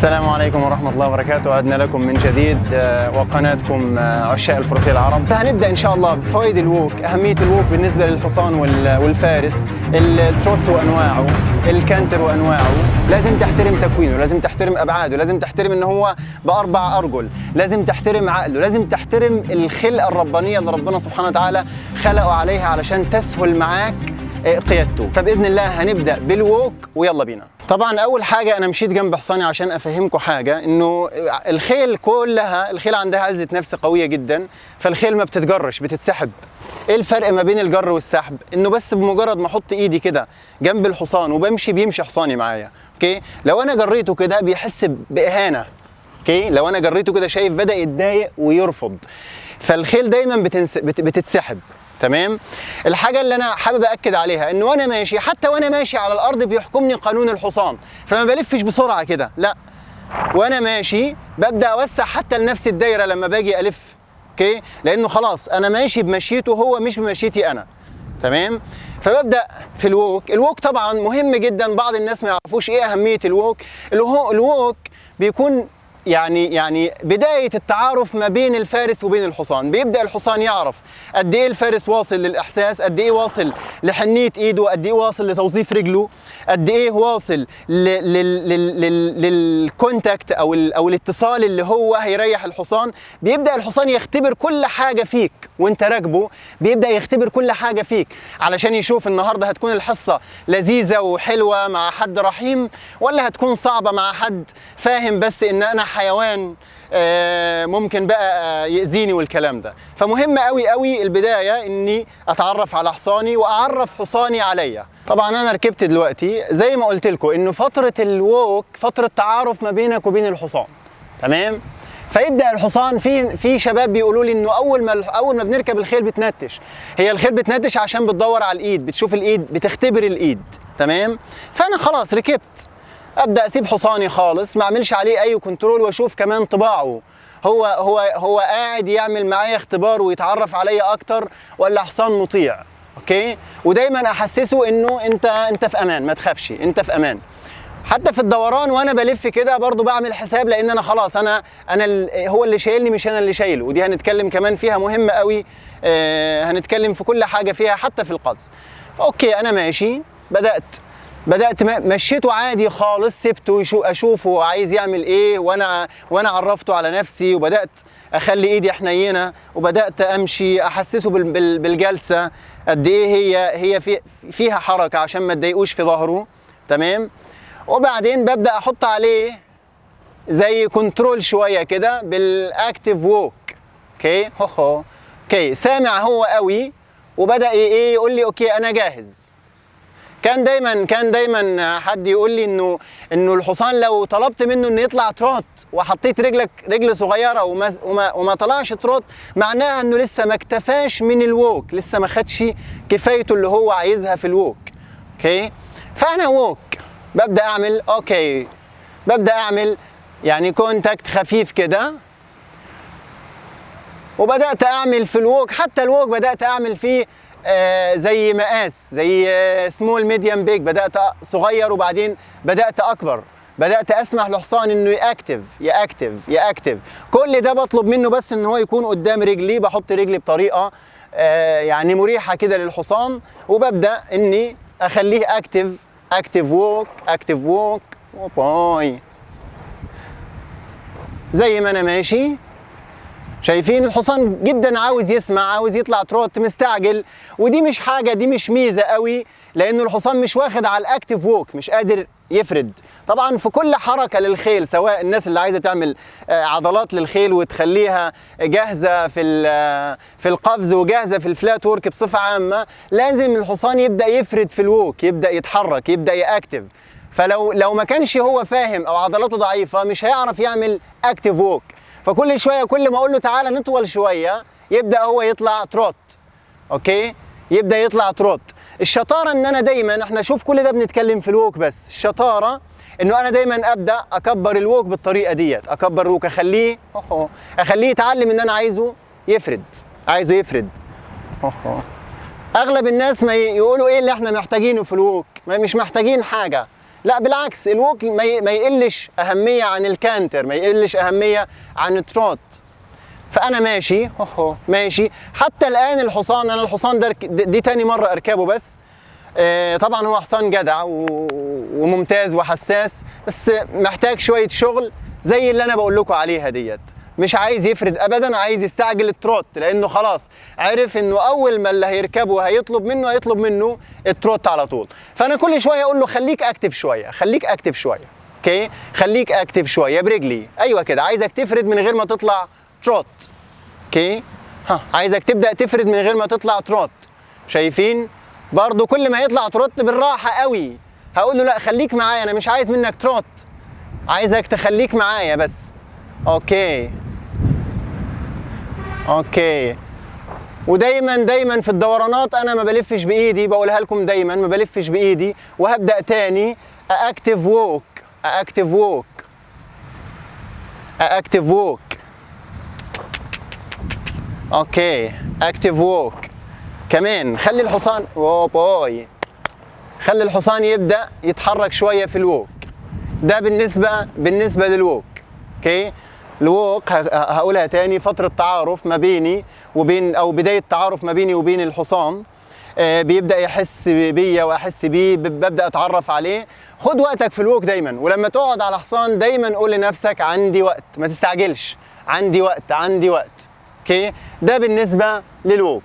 السلام عليكم ورحمة الله وبركاته. عدنا لكم من جديد وقناتكم عشاق الفروسية العرب. هنبدأ إن شاء الله بفوائد الووك، أهمية الووك بالنسبة للحصان والفارس، التروت وأنواعه، الكانتر وأنواعه. لازم تحترم تكوينه، لازم تحترم أبعاده، لازم تحترم إن هو بأربع أرجل، لازم تحترم عقله، لازم تحترم الخلقة الربانية اللي ربنا سبحانه وتعالى خلقه عليها علشان تسهل معاك قيادته. فبإذن الله هنبدأ بالووك ويلا بينا. طبعا اول حاجه انا مشيت جنب حصاني عشان افهمكم حاجه، انه الخيل كلها، الخيل عندها عزه نفس قويه جدا، فالخيل ما بتتجرش، بتتسحب. ايه الفرق ما بين الجر والسحب؟ انه بس بمجرد ما احط ايدي كده جنب الحصان وبمشي بيمشي حصاني معايا. اوكي، لو انا جريته كده بيحس باهانه. اوكي، لو انا جريته كده شايف بدا يتضايق ويرفض. فالخيل دايما بتتسحب. تمام. الحاجه اللي انا حابب اكد عليها انه وانا ماشي، حتى وانا ماشي على الارض بيحكمني قانون الحصان، فما بلفش بسرعه كده، لا، وانا ماشي ببدا اوسع حتى لنفس الدايره لما باجي الف. اوكي، لانه خلاص انا ماشي بمشيته هو مش بمشيتي انا. تمام. فببدا في الووك. الووك طبعا مهم جدا، بعض الناس ما يعرفوش ايه اهميه الووك. الووك بيكون يعني بداية التعارف ما بين الفارس وبين الحصان. بيبدأ الحصان يعرف قد ايه الفارس واصل للإحساس، قد ايه واصل لحنية ايده، قد ايه واصل لتوظيف رجله، قد ايه واصل للكونتاكت او الاتصال اللي هو هيريح الحصان. بيبدأ الحصان يختبر كل حاجة فيك وانت راكبه، بيبدأ يختبر كل حاجة فيك علشان يشوف النهاردة هتكون الحصة لذيذة وحلوة مع حد رحيم، ولا هتكون صعبة مع حد فاهم بس ان انا حيوان ممكن بقى يأذيني والكلام ده. فمهم قوي قوي البداية اني اتعرف على حصاني واعرف حصاني عليا. طبعا انا ركبت دلوقتي زي ما قلت لكم انه فترة الووك فترة تعارف ما بينك وبين الحصان. تمام. فيبدا الحصان، في شباب بيقولوا لي انه اول ما بنركب الخيل بتنتش. هي الخيل بتنتش عشان بتدور على الايد، بتشوف الايد، بتختبر الايد. تمام. فانا خلاص ركبت، ابدا اسيب حصاني خالص، ما اعملش عليه اي كنترول، واشوف كمان طباعه. هو قاعد يعمل معايا اختبار ويتعرف عليا اكتر، ولا حصان مطيع. اوكي، ودايما احسسه انه انت في امان، ما تخافش، انت في امان. حتى في الدوران وانا بلف كده برضو بعمل حساب، لان انا خلاص انا هو اللي شايلني مش انا اللي شايله. ودي هنتكلم كمان فيها، مهمه قوي. هنتكلم في كل حاجه فيها حتى في القفز. اوكي، انا ماشي، بدأت مشيته عادي خالص، سبته اشوفه عايز يعمل ايه، وانا عرفته على نفسي، وبدأت اخلي ايدي حنينه، وبدأت امشي احسسه بالجلسه قد ايه هي فيها حركه عشان ما تضايقوش في ظهره. تمام. وبعدين ببدأ احط عليه زي كنترول شويه كده بالاكتيف ووك. اوكي، اوكي، سامع هو قوي، وبدأ ايه يقول لي اوكي انا جاهز. كان دايما حد يقول لي انه الحصان لو طلبت منه انه يطلع تروت وحطيت رجل صغيره وما طلعش تروت، معناها انه لسه ما اكتفاش من الووك، لسه ما خدش كفايته اللي هو عايزها في الووك. اوكي، فانا ووك ببدا اعمل يعني كونتاكت خفيف كده، وبدات اعمل في الووك. حتى الووك بدات اعمل فيه زي مقاس، زي سمول ميديوم بيج. بدأت صغير وبعدين بدأت أكبر. بدأت أسمح لحصان إنه يأكتف. كل ده بطلب منه بس إن هو يكون قدام رجلي، بحط رجلي بطريقة يعني مريحة كده للحصان، وببدأ إني أخليه أكتف ووك وباي. زي ما أنا ماشي شايفين الحصان جدا عاوز يسمع، عاوز يطلع تروت، مستعجل. ودي مش حاجه، دي مش ميزه قوي، لانه الحصان مش واخد على الاكتيف ووك، مش قادر يفرد. طبعا في كل حركه للخيل، سواء الناس اللي عايزه تعمل عضلات للخيل وتخليها جاهزه في القفز وجاهزه في الفلات وورك بصفه عامه، لازم الحصان يبدا يفرد في الووك، يبدا يتحرك، يبدا ياكتف. فلو ما كانش هو فاهم او عضلاته ضعيفه مش هيعرف يعمل اكتيف ووك. فكل شويه كل ما اقول له تعالى نطول شويه يبدا هو يطلع تروت. اوكي، يبدا يطلع تروت. الشطاره ان انا دايما، احنا شوف كل ده بنتكلم في الووك، بس الشطاره انه انا دايما ابدا اكبر الووك بالطريقه ديت، اكبر الووك، اخليه يتعلم ان انا عايزه يفرد. اغلب الناس ما يقولوا ايه اللي احنا محتاجينه في الووك، مش محتاجين حاجه، لا بالعكس، الووك ما يقلش اهميه عن الكانتر، ما يقلش اهميه عن التروت. فانا ماشي ماشي حتى الان. الحصان، انا الحصان ده دي تاني مره اركبه، بس طبعا هو حصان جدع وممتاز وحساس، بس محتاج شويه شغل زي اللي انا بقول لكم عليها ديت. مش عايز يفرد ابدا، عايز يستعجل التروت، لانه خلاص عرف انه اول ما اللي هيركبه هيطلب منه التروت على طول. فانا كل شويه اقول له خليك اكتف شويه، خليك اكتف شويه، اوكي، خليك اكتف شويه برجلي، ايوه كده، عايزك تفرد من غير ما تطلع تروت، اوكي، عايزك تبدا تفرد من غير ما تطلع تروت. شايفين؟ برضو كل ما يطلع تروت بالراحه قوي هقول له لا خليك معايا، انا مش عايز منك تروت، عايزك تخليك معايا بس. اوكي اوكي. ودايما في الدورانات انا ما بلفش بايدي، بقولها لكم دايما ما بلفش بايدي، وهبدا تاني اكتف ووك، اكتف ووك، اكتف ووك. اوكي اكتف ووك كمان. خلي الحصان خلي الحصان يبدا يتحرك شويه في الووك. ده بالنسبه للووك. اوكي، الووك هقولها تاني، فترة تعارف ما بيني وبين، أو بداية تعارف ما بيني وبين الحصان. بيبدأ يحس بيا وأحس بيه، ببدأ أتعرف عليه. خد وقتك في الووك دايما، ولما تقعد على حصان دايما قول لنفسك عندي وقت، ما تستعجلش، عندي وقت عندي وقت. اوكي، ده بالنسبة للووك.